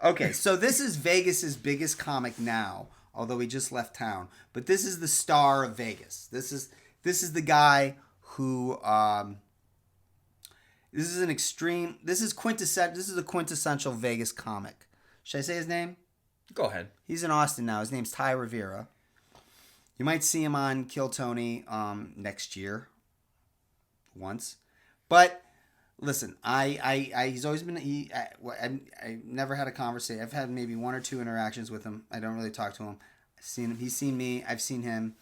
Okay, so this is Vegas's biggest comic now, although he just left town. But this is the star of Vegas. This is the guy who this is an extreme. This is a quintessential Vegas comic. Should I say his name? Go ahead. He's in Austin now. His name's Ty Rivera. You might see him on Kill Tony next year. Once, but listen, he's always been I never had a conversation. I've had maybe one or two interactions with him. I don't really talk to him. I've seen him. He's seen me. I've seen him.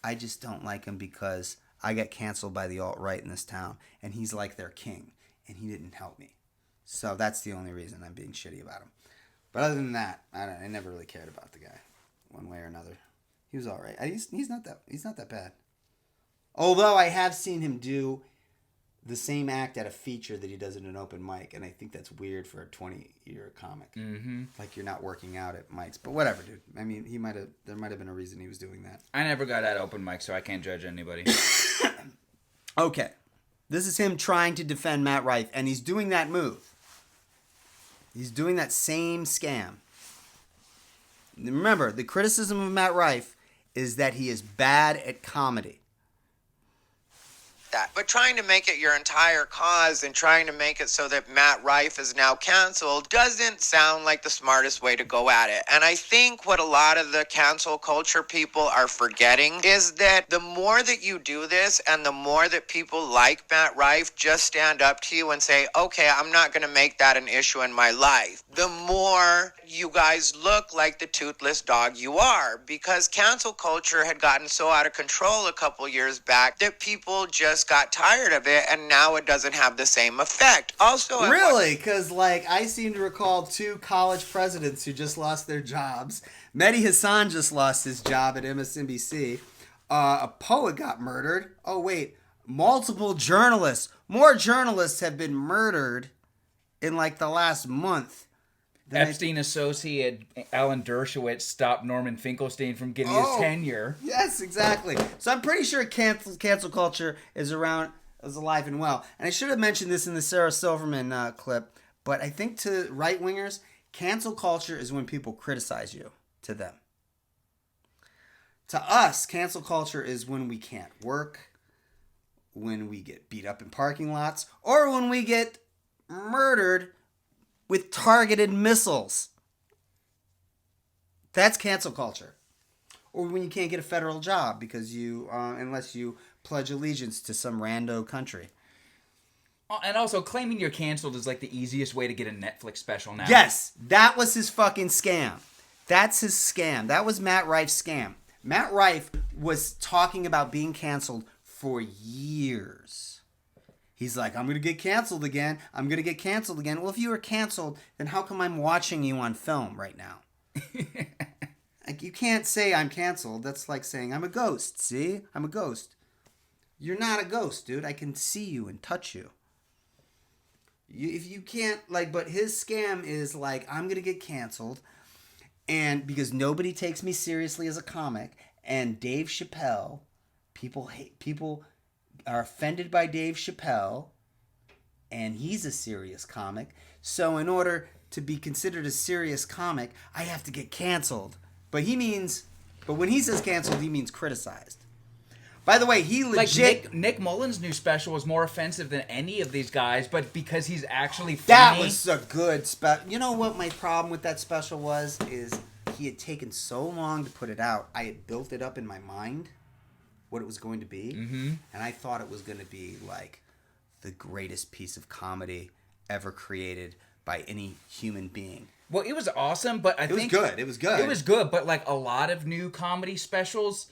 I just don't like him because I got canceled by the alt-right in this town, and he's like their king, and he didn't help me. So that's the only reason I'm being shitty about him. But other than that, I never really cared about the guy, one way or another. He was all right. He's not that bad. Although I have seen him do the same act at a feature that he does at an open mic, and I think that's weird for a 20-year comic. Mm-hmm. Like you're not working out at mics, but whatever, dude. I mean, there might have been a reason he was doing that. I never got at open mic, so I can't judge anybody. Okay, this is him trying to defend Matt Rife, and he's doing that move. He's doing that same scam. Remember, the criticism of Matt Rife is that he is bad at comedy. That. But trying to make it your entire cause and trying to make it so that Matt Rife is now canceled doesn't sound like the smartest way to go at it. And I think what a lot of the cancel culture people are forgetting is that the more that you do this and the more that people like Matt Rife just stand up to you and say, okay, I'm not going to make that an issue in my life, the more you guys look like the toothless dog you are. Because cancel culture had gotten so out of control a couple years back that people just got tired of it, and now it doesn't have the same effect. Also, really, because I seem to recall 2 college presidents who just lost their jobs. Mehdi Hassan just lost his job at MSNBC. A poet got murdered. Oh wait, multiple journalists. More journalists have been murdered in the last month. Epstein associate Alan Dershowitz stopped Norman Finkelstein from getting his tenure. Yes, exactly. So I'm pretty sure cancel culture is alive and well. And I should have mentioned this in the Sarah Silverman clip, but I think to right-wingers, cancel culture is when people criticize you to them. To us, cancel culture is when we can't work, when we get beat up in parking lots, or when we get murdered with targeted missiles. That's cancel culture. Or when you can't get a federal job because unless you pledge allegiance to some rando country. And also, claiming you're canceled is the easiest way to get a Netflix special now. Yes, that was his fucking scam. That's his scam. That was Matt Rife's scam. Matt Rife was talking about being canceled for years. He's like, I'm going to get canceled again. I'm going to get canceled again. Well, if you were canceled, then how come I'm watching you on film right now? You can't say I'm canceled. That's like saying I'm a ghost. See? I'm a ghost. You're not a ghost, dude. I can see you and touch you. If you can't, but his scam is I'm going to get canceled. And because nobody takes me seriously as a comic. And Dave Chappelle, people are offended by Dave Chappelle, and he's a serious comic. So in order to be considered a serious comic, I have to get canceled. But when he says canceled, he means criticized. By the way, he legit... Nick Mullen's new special was more offensive than any of these guys, but because he's actually funny... That was a good special. You know what my problem with that special was? Is he had taken so long to put it out. I had built it up in my mind, what it was going to be. Mm-hmm. And I thought it was going to be the greatest piece of comedy ever created by any human being. Well, it was awesome, but I think... It was good. It was good, but a lot of new comedy specials,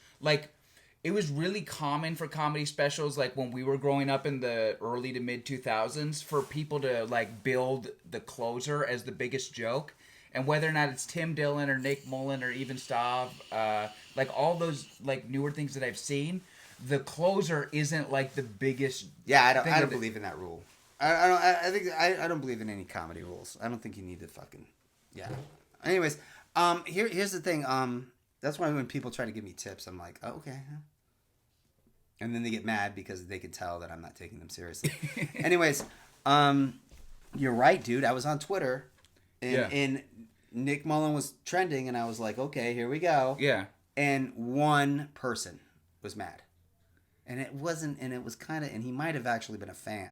it was really common for comedy specials, when we were growing up in the early to mid 2000s, for people to build the closer as the biggest joke. And whether or not it's Tim Dillon or Nick Mullen or even Stav, all those newer things that I've seen, the closer isn't the biggest. Yeah, I don't believe in that rule. I don't believe in any comedy rules. I don't think you need to fucking. Yeah. Anyways, here's the thing. That's why when people try to give me tips, I'm like, oh, okay. And then they get mad because they can tell that I'm not taking them seriously. Anyways, you're right, dude. I was on Twitter. In Nick Mullen was trending, and I was like, okay, here we go. Yeah. And one person was mad. And it wasn't, and it was kind of, and he might have actually been a fan.